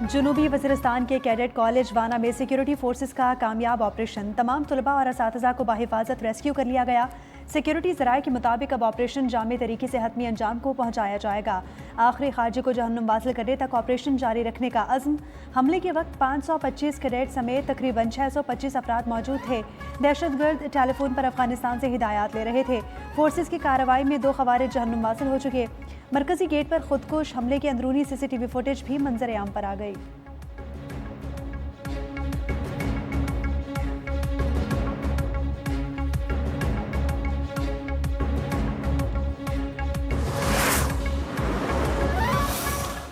जुनूबी वज़ीरिस्तान के cadet college वाना में सिक्योरिटी फोर्सेस का कामयाब ऑपरेशन। तमाम तलबा और असातिज़ा को बाहिफाजत रेस्क्यू कर लिया गया। सिक्योरिटी ज़राए के मुताबिक अब ऑपरेशन जामे तरीके से हतमी अंजाम को पहुँचाया जाएगा। आखिरी खारजी को जहन्नुम वासिल करने तक ऑपरेशन जारी रखने का अज़्म। हमले के वक्त 525 कैडेट समेत तकरीबन 625 अफराद मौजूद थे। दहशतगर्द टेलीफोन पर अफगानिस्तान से हिदायत ले रहे थे। फोर्सेस की कार्रवाई में 2 खवारिज जहन्नुम वासिल हो चुके। मरकजी गेट पर खुदकुश हमले के अंदरूनी CCTV फुटेज भी मंजर आम पर आ गई।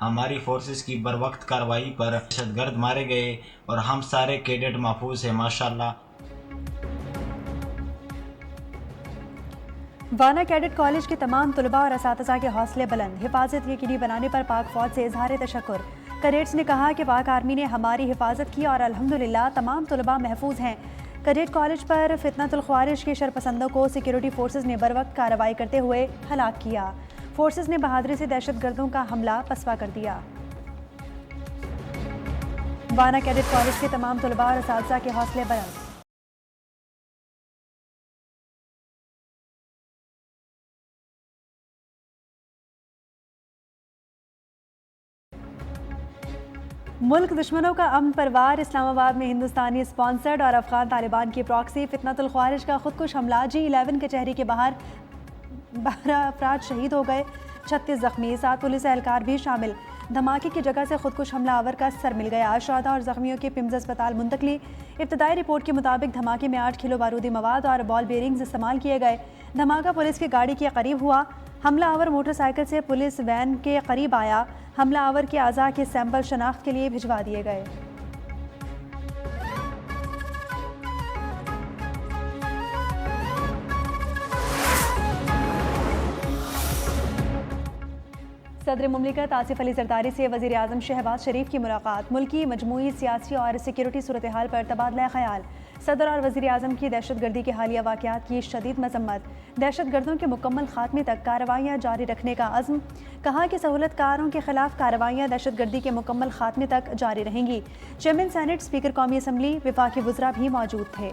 हमारी फोर्सेस की बर वक्त कार्रवाई पर दहशतगर्द मारे गए और हम सारे कैडेट महफूज हैं माशाल्लाह। वाना कैडेट कॉलेज के तमाम तलबा और असातिज़ा के हौसले बुलंद। हिफाजत यकीनी बनाने पर पाक फौज से इजहार तशक्कुर। कैडेट्स ने कहा कि पाक आर्मी ने हमारी हिफाजत की और अल्हम्दुलिल्लाह तमाम तलबा महफूज हैं। कैडेट कॉलेज पर फितनतुल ख्वारिज के शरपसंदों को सिक्योरिटी फोर्सेस ने बर वक्त कार्रवाई करते हुए हलाक किया। फोर्सेस ने बहादुरी से दहशतगर्दों का हमला पसवा कर दिया। वाना कैडेट कॉलेज के तमाम तलबा और असातिज़ा के हौसले बुलंद। मुल्क दुश्मनों का अमन परवार। इस्लामाबाद में हिंदुस्तानी स्पॉन्सर्ड और अफगान तालिबान की प्रॉक्सी फितनतुल ख्वारिज का खुदकुश हमला। G11 कचहरी के बाहर 12 अफराद शहीद हो गए, 36 जख्मी, 7 पुलिस एहलकार भी शामिल। धमाके की जगह से खुदकुश हमलावर का सर मिल गया। शुहदा और जख्मियों की पिम्स अस्पताल मुंतकली। इब्तदाई रिपोर्ट के मुताबिक धमाके में 8 किलो बारूदी मवाद और बॉल बेरिंग्स इस्तेमाल किए गए। धमाका पुलिस की गाड़ी के करीब हुआ। हमलावर मोटरसाइकिल से पुलिस वैन के करीब आया। हमलावर के आज़ा के सैंपल शनाख्त के लिए भिजवा दिए गए। सदर मुमलिकत आसिफ अली जरदारी से वज़ीर आज़म शहबाज शरीफ की मुलाकात। मुल्की मजमूई सियासी और सिक्योरिटी सूरत हाल पर तबादला ख्याल। सदर और वज़ीर आज़म की दहशतगर्दी के हालिया वाक़यात की शदीद मजम्मत। दहशतगर्दों के मुकम्मल खात्मे तक कार्रवाइयाँ जारी रखने का अज़्म। कहा कि सहूलतकारों के खिलाफ कार्रवाइयाँ दहशतगर्दी के मुकम्मल खात्मे तक जारी रहेंगी। चेयरमैन सेनेट, स्पीकर कौमी असम्बली, विफाकी वज़रा भी मौजूद थे।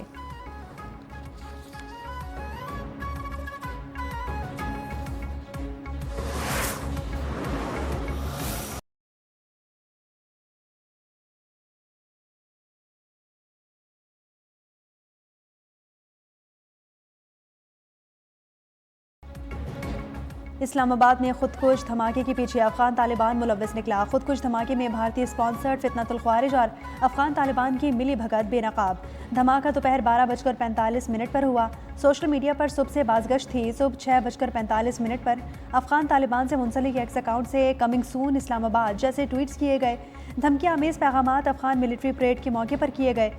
इस्लामाबाद में खुदकुश धमाके के पीछे अफगान तालिबान मुलव्वस निकला। खुदकुश धमाके में भारतीय स्पॉन्सर्ड फितनतुल ख्वारिज और अफगान तालिबान की मिली भगत बेनकाब। धमाका दोपहर 12:45 पर हुआ। सोशल मीडिया पर सुबह से बाज़गश्त थी। सुबह 6:45 पर अफगान तालिबान से मुंसलिक एक्स अकाउंट से कमिंग सून इस्लामाबाद जैसे ट्वीट्स किए गए। धमकी आमेज़ पैगामात अफगान मिलिट्री परेड के मौके पर किए गए।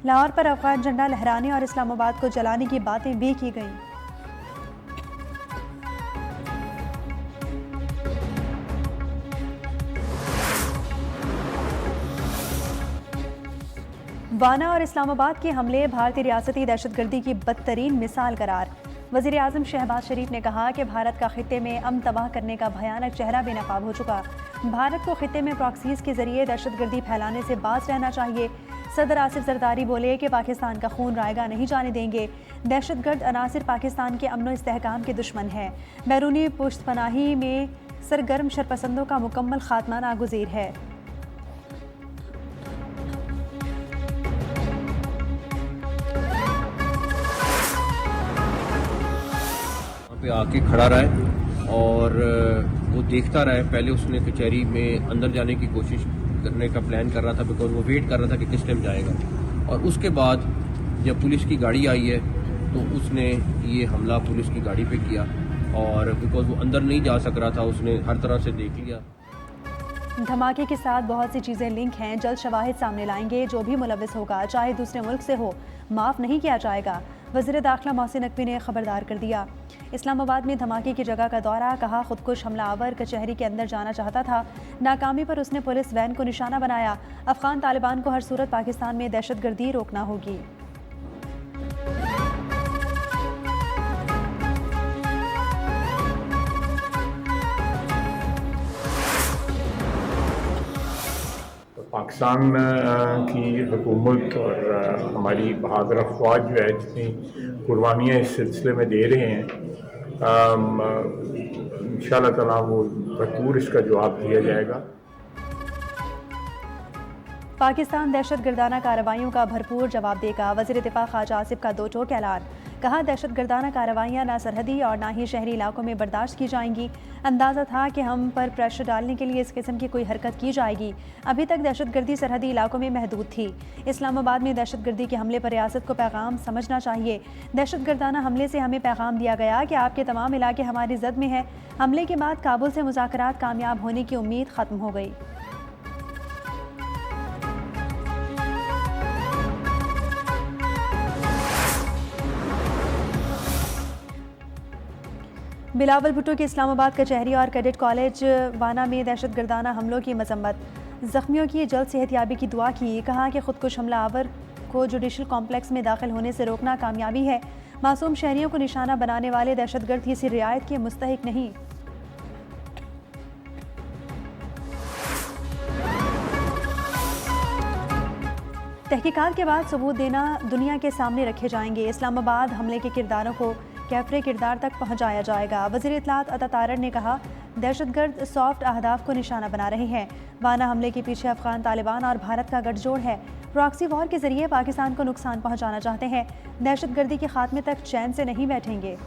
लाहौर पर अफगान झंडा लहराने और इस्लामाबाद को जलाने की बातें भी की गईं। वाना और इस्लामाबाद के हमले भारतीय रियासती दहशतगर्दी की बदतरीन मिसाल करार। वज़ीर आज़म शहबाज शरीफ ने कहा कि भारत का खित्ते में अमन तबाह करने का भयानक चेहरा बेनकाब हो चुका। भारत को खित्ते में प्रॉक्सीज के जरिए दहशतगर्दी फैलाने से बाज रहना चाहिए। सदर आसिफ जरदारी बोले कि पाकिस्तान का खून रायगा नहीं जाने देंगे। दहशतगर्द अनासिर पाकिस्तान के अमन व इस्तेहकाम के दुश्मन हैं। बैरूनी पुश्तपनाही में सरगर्म शरपसंदों का मुकम्मल खात्मा नागुज़ीर है। पे आके खड़ा रहे और वो देखता रहे। पहले उसने कचहरी में अंदर जाने की कोशिश करने का प्लान कर रहा था, बिकॉज वो वेट कर रहा था कि किस टाइम जाएगा। और उसके बाद जब पुलिस की गाड़ी आई है तो उसने ये हमला पुलिस की गाड़ी पे किया और बिकॉज वो अंदर नहीं जा सक रहा था, उसने हर तरह से देख लिया। धमाके के साथ बहुत सी चीज़ें लिंक हैं। जल्द शवाहिद सामने लाएंगे। जो भी मुलविस होगा, चाहे दूसरे मुल्क से हो, माफ़ नहीं किया जाएगा। वज़ीर दाखिला मोहसिन नकवी ने खबरदार कर दिया। इस्लामाबाद में धमाके की जगह का दौरा। कहा खुदकुश हमलावर कचहरी के अंदर जाना चाहता था। नाकामी पर उसने पुलिस वैन को निशाना बनाया। अफगान तालिबान को हर सूरत पाकिस्तान में दहशतगर्दी रोकना होगी। पाकिस्तान की हुकूमत और हमारी बहादुर अफवाज जो है जितनी कुर्बानियाँ इस सिलसिले में दे रहे हैं, इंशाअल्लाह ताला वो भरपूर इसका जवाब दिया जाएगा। पाकिस्तान दहशतगर्दाना कार्रवाइयों का भरपूर जवाब देगा। वज़ीर दिफा ख्वाजा आसिफ का दो टोक ऐलान। कहा, दहशतगर्दाना कार्रवाइयाँ ना सरहदी और ना ही शहरी इलाकों में बर्दाश्त की जाएंगी। अंदाज़ा था कि हम पर प्रेशर डालने के लिए इस किस्म की कोई हरकत की जाएगी। अभी तक दहशतगर्दी सरहदी इलाकों में महदूद थी। इस्लामाबाद में दहशतगर्दी के हमले पर रियासत को पैगाम समझना चाहिए। दहशतगर्दाना हमले से हमें पैगाम दिया गया कि आपके तमाम इलाके हमारी जद में है। हमले के बाद काबुल से मुज़ाकरात कामयाब होने की उम्मीद ख़त्म हो गई। बिलावल भुट्टो की इस्लामाबाद कचहरी और कैडेट कॉलेज वाना में दहशतगर्दाना हमलों की मजम्मत। जख्मियों की जल्द सेहतयाबी की दुआ की। कहा कि खुदकुश हमलावर को जुडिशल कॉम्प्लेक्स में दाखिल होने से रोकना कामयाबी है। मासूम शहरियों को निशाना बनाने वाले दहशतगर्द किसी रियायत के मुस्तहिक नहीं। तहकीकात के बाद सबूत देना दुनिया के सामने रखे जाएंगे। इस्लामाबाद हमले के किरदारों को कैफरे किरदार तक पहुंचाया जाएगा। वज़ीर इत्तलात अता तारड़ ने कहा, दहशतगर्द सॉफ्ट अहदाफ को निशाना बना रहे हैं। वाना हमले के पीछे अफगान तालिबान और भारत का गठजोड़ है। प्रॉक्सी वॉर के जरिए पाकिस्तान को नुकसान पहुंचाना चाहते हैं। दहशतगर्दी के खात्मे तक चैन से नहीं बैठेंगे।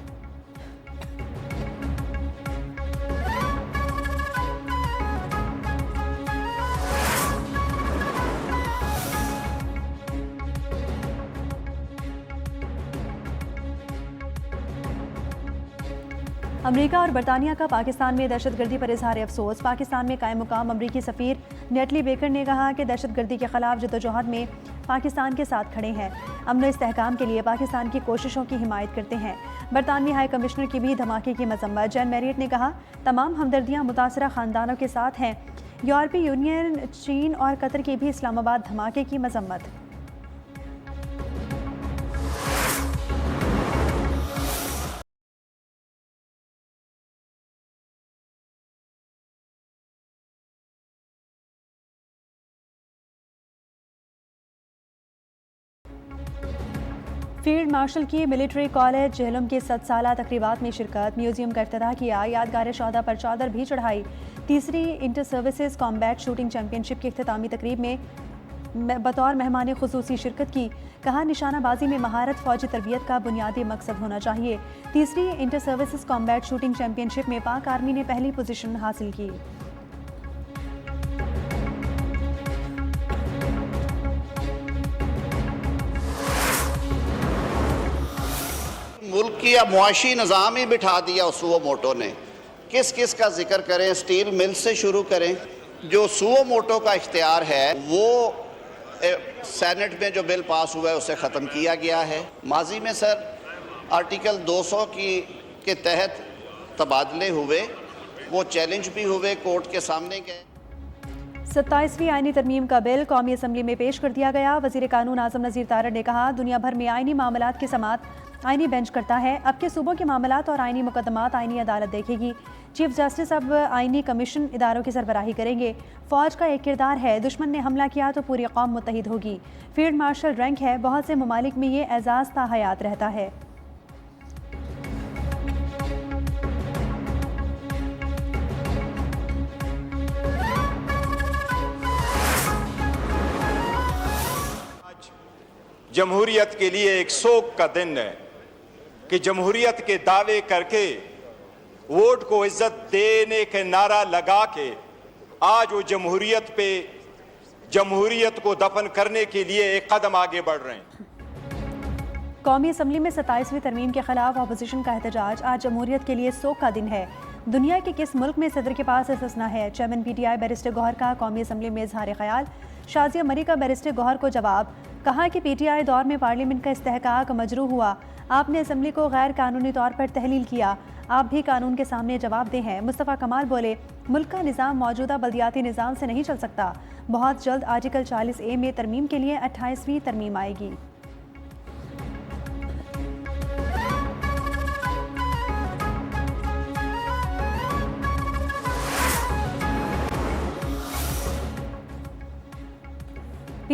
अमेरिका और बरतानिया का पाकिस्तान में दहशतगर्दी पर इजहार अफसोस। पाकिस्तान में कायम मुकाम अमरीकी सफ़ीर नेटली बेकर ने कहा कि दहशतगर्दी के खिलाफ जदोजहद में पाकिस्तान के साथ खड़े हैं। अमन इस्तेहकाम के लिए पाकिस्तान की कोशिशों की हिमायत करते हैं। बरतानवी हाई कमिश्नर की भी धमाके की मजम्मत। जैन मैरियट ने कहा, तमाम हमदर्दियाँ मुतासरा ख़ानदानों के साथ हैं। यूरोपीय यूनियन, चीन और कतर की भी इस्लामाबाद धमाके की मजम्मत। फील्ड मार्शल की मिलिट्री कॉलेज जेहलम के 7 साला तकरीबात में शिरकत। म्यूजियम का इफ्तिताह किया। यादगार शहदा पर चादर भी चढ़ाई। तीसरी inter services combat shooting championship की इख्तितामी तकरीब में बतौर मेहमान खुसूसी शिरकत की। कहा, निशानाबाजी में महारत फौजी तरबियत का बुनियादी मकसद होना चाहिए। तीसरी inter services combat shooting championship में पाक आर्मी ने पहली पोजीशन हासिल की। मुल्क की अब मुआशी निज़ाम ही बिठा दिया सुओ मोटो ने। किस किस का जिक्र करें, स्टील मिल से शुरू करें। जो सुओ मोटो का इख्तियार है वो सेनेट में जो बिल पास हुआ है उसे ख़त्म किया गया है। माजी में सर आर्टिकल 200 के तहत तबादले हुए, वो चैलेंज भी हुए, कोर्ट के सामने गए। 27वीं आईनी तरमीम का बिल कौमी असम्बली में पेश कर दिया गया। वज़ीर कानून आज़म नज़ीर तारड़ ने कहा, दुनिया भर में आईनी मामलात की समात आईनी बेंच करता है। अब के सूबों के मामलात और आईनी मुकदमात आईनी अदालत देखेगी। चीफ जस्टिस अब आईनी कमीशन इदारों की सरबराही करेंगे। फ़ौज का एक किरदार है, दुश्मन ने हमला किया तो पूरी कौम मुत्तहिद होगी। फील्ड मार्शल रैंक है, बहुत से ममालिक में ये एजाज़ ताहयात रहता है। जमहूरियत के लिए एक शोक का दिन है कि जमहूरियत के दावे करके वोट को इज्जत देने के नारा लगा के आज वो जमहूरियत को दफन करने के लिए एक कदम आगे बढ़ रहे हैं। कौमी असम्बली में 27वीं तरमीम के खिलाफ अपोजिशन का एहतजाज। आज जमहूरियत के लिए शोक का दिन है। दुनिया के किस मुल्क में सदर के पास इस्तिस्ना है। चेयरमैन PTI बैरिस्टर गौहर का कौमी असम्बली में इजहार ख्याल। शाजिया मरी का बैरिस्टर गौहर को जवाब। कहा कि PTI दौर में पार्लियामेंट का इस्तेहकाक मजरू हुआ। आपने असम्बली को गैर कानूनी तौर पर तहलील किया। आप भी कानून के सामने जवाबदेह हैं। मुस्तफ़ा कमाल बोले, मुल्क का निज़ाम मौजूदा बल्दियाती निज़ाम से नहीं चल सकता। बहुत जल्द आर्टिकल 40A में तरमीम के लिए 28वीं तरमीम आएगी।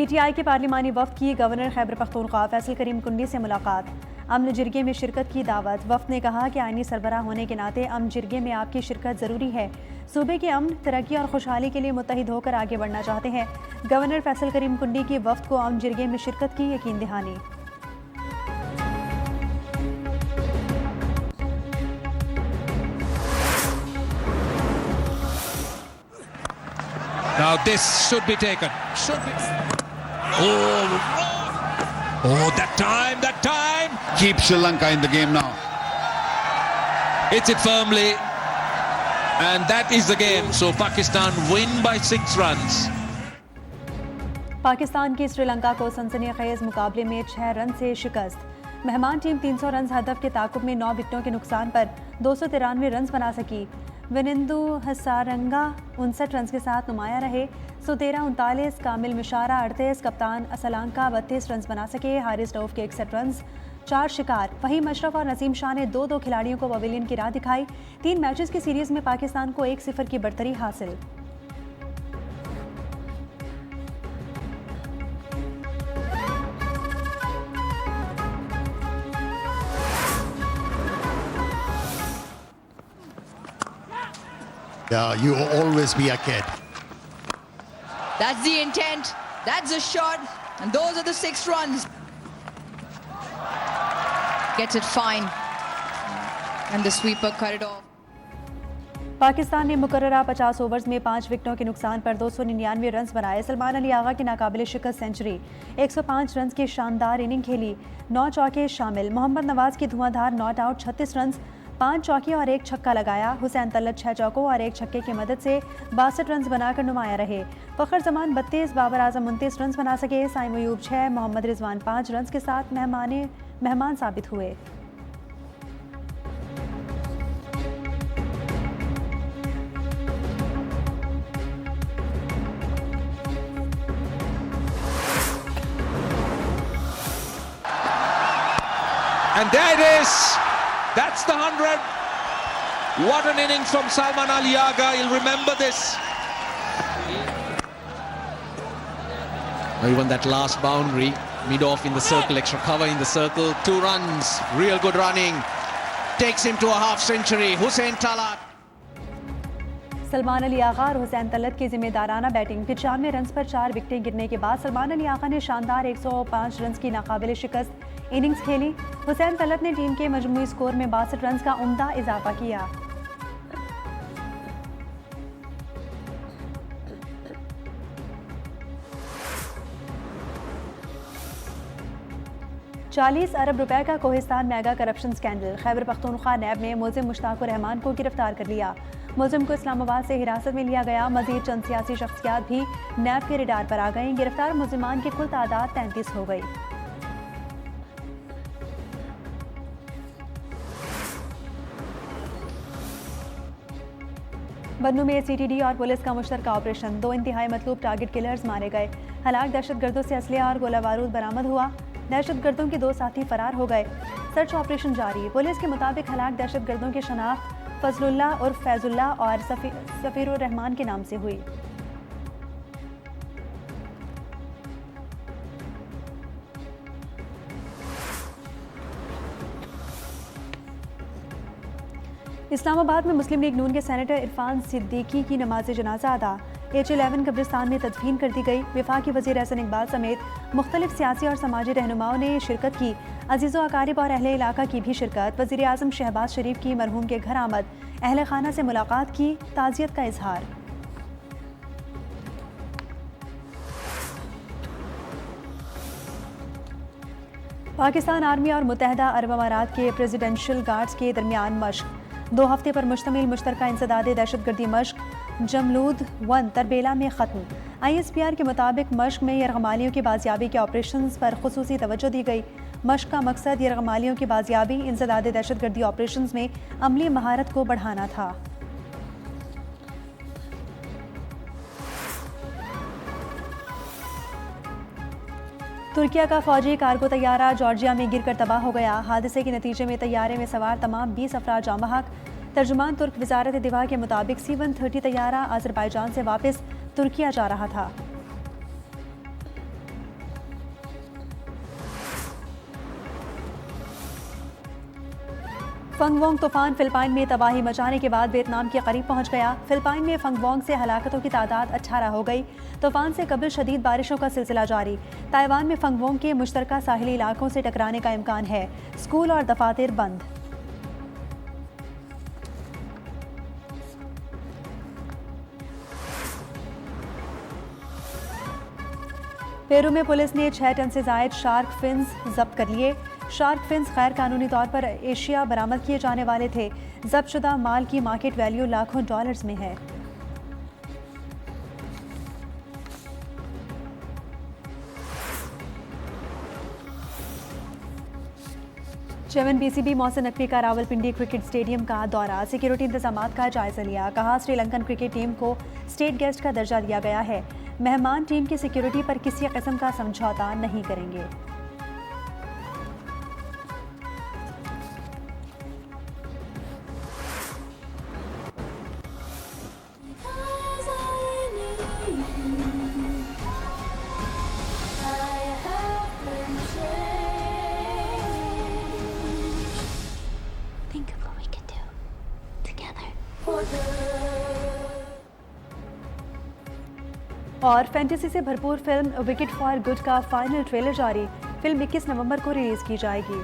PTI के पार्लिमानी वफ्द की गवर्नर खैबर पख्तूनख्वा फैसल करीम कुंडी से मुलाकात। अमन जिरगे में शिरकत की दावत। वफ्द ने कहा कि आईनी सरबराह होने के नाते अमन जिरगे में आपकी शिरकत ज़रूरी है। सूबे के अमन, तरक्की और खुशहाली के लिए मुत्तहिद होकर आगे बढ़ना चाहते हैं। गवर्नर फैसल करीम कुंडी की वफ्द को अमन जिरगे में शिरकत की यकीन दहानी। Now this should be taken. Should be. Oh, that time. Keep Sri Lanka in the game now. Hits it firmly. And that is the game. So Pakistan win by 6 runs. Pakistan की श्रीलंका को सनसनीखेज मुकाबले में 6 रन से शिकस्त। मेहमान team 300 run हदफ के ताकुब में 9 विकेटों के नुकसान पर 293 रन बना सकी। विनिंदु हसारंगा 59 रन के साथ नुमाया रहे। सुतेरा 39, कामिल मिशारा 38, कप्तान असलांका 32 रन बना सके। हारिस रऊफ के 61 रन, 4 शिकार। वहीं मशरफ और नसीम शाह ने 2-2 खिलाड़ियों को पवेलियन की राह दिखाई। 3 मैचेस की सीरीज में पाकिस्तान को 1-0 की बढ़तरी हासिल। You will always be a kid. That's the intent. That's a shot. And those are the 6 runs. Gets it fine. And the sweeper cut it off. Pakistan ने मुकर्ररा 50 ओवर्स में 5 विकेटों के नुकसान पर 299 रन बनाए। सलमान अली आगा की नाकाबिले शिकस्त सेंचुरी, 105 रन की शानदार इनिंग खेली। 9 चौके शामिल। मोहम्मद नवाज की धुआंधार नॉट आउट, 36 रन, 5 चौके और 1 छक्का लगाया। हुसैन तलत 6 चौकों और 1 छक्के की मदद से 62 रन बनाकर नुमाया रहे। फ़खर जमान 32, बाबर आजम 29 रन बना सके। साइम अयूब 6, मोहम्मद रिजवान 5 रन के साथ मेहमान साबित हुए। And there it is. That's the 100. What an innings from Salman Ali Agha. He'll remember this. Even that last boundary, mid-off in the circle, extra cover in the circle. 2 runs, real good running. Takes him to a half century. Hussain Talat. Salman Ali Agha और हुसैन तलत की जिम्मेदाराना batting. 95 run पर 4 विकेटें गिरने के बाद सलमान अली आगा ने शानदार 105 run की नाकाबिले शिकस्त इनिंग्स खेली। हुसैन तलत ने टीम के मजमूई स्कोर में 62 रन का उम्दा इजाफा किया। ₹40 अरब का Kohistan mega corruption scandal. Khyber Pakhtunkhwa NAB ने मुलजिम मुश्ताक रहमान को गिरफ्तार कर लिया। मुलजिम को इस्लामाबाद से हिरासत में लिया गया। मजीद चंद सियासी शख्सियात भी नैब के रडार पर आ गई। गिरफ्तार मुलजिमान की कुल तादाद 33 हो गई। बन्नू में CTD और पुलिस का मुश्तरका ऑपरेशन। 2 इंतहाई मतलूब टारगेट किलर्स मारे गए। हलाक दहशतगर्दों से असलिया और गोला बारूद बरामद हुआ। दहशतगर्दों के 2 साथी फरार हो गए। सर्च ऑपरेशन जारी। पुलिस के मुताबिक हलाक दहशतगर्दों की शनाख्त फजलुल्लाह और फैजुल्लाह और सफीरुर रहमान के नाम से हुई। इस्लामाबाद में मुस्लिम लीग नून के सेनेटर इरफान सिद्दीकी की नमाज जनाजा अदा H11 कब्रिस्तान में तदफीन कर दी गई। वफाकी वज़ीर एहसन इकबाल समेत मुख्तलिफ सियासी और समाजी रहनुमाओं ने शिरकत की। अजीज़ो अकारिब और अहले इलाका की भी शिरकत। वज़ीर आज़म शहबाज शरीफ की मरहूम के घर आमद, अहले खाना से मुलाकात की, ताज़ियत का इजहार। पाकिस्तान आर्मी और मुत्तहदा अरब अमारात के प्रेसिडेंशियल गार्ड्स के दरमियान मश्क। 2 हफ्ते पर मुश्तमिल मुश्तरका इंसदादे दहशतगर्दी मश्क जमलूद 1 तरबेला में ख़त्म। ISPR के मुताबिक मश्क में यरगमालियों की बाजियाबी के ऑपरेशंस पर खुसूसी तवज्जो दी गई। मश्क का मकसद यरगमालियों की बाजियाबी, इंसदादे दहशतगर्दी ऑपरेशंस में अमली महारत को बढ़ाना था। तुर्किया का फौजी कार्गो तैयारा जॉर्जिया में गिरकर तबाह हो गया। हादसे के नतीजे में तैयारे में सवार तमाम 20 अफराद जाँ बहक। तर्जुमान तुर्क वजारत दिफा के मुताबिक C-130 तैयारा अजरबैजान से वापस तुर्किया जा रहा था। फंगवोंग तूफान फिलिपाइन में तबाही मचाने के बाद वियतनाम के करीब पहुंच गया। फिलिपाइन में फंगवोंग से हलाकतों की तादाद 18 हो गई। तूफान से कबल शदीद बारिशों का सिलसिला जारी। ताइवान में फंगवोंग के मुश्तरका साहिली इलाकों से टकराने का इम्कान है। स्कूल और दफातर बंद। पेरू में पुलिस ने 6 टन से जायद शार्क फिन्स जब्त कर लिए। शार्क फिन्स गैर कानूनी तौर पर एशिया बरामद किए जाने वाले थे। जब्त शुदा माल की मार्केट वैल्यू लाखों डॉलर्स में है। चेयरमैन बीसीबी मोहसिन नकवी का रावलपिंडी क्रिकेट स्टेडियम का दौरा। सिक्योरिटी इंतजामात का जायजा लिया। कहा श्रीलंकन क्रिकेट टीम को स्टेट गेस्ट का दर्जा दिया गया है। मेहमान टीम की सिक्योरिटी पर किसी किस्म का समझौता नहीं करेंगे। Think of what we could do together. और फैंटेसी से भरपूर फिल्म विकेट फॉर गुड का फाइनल ट्रेलर जारी। फिल्म 21 नवंबर को रिलीज की जाएगी।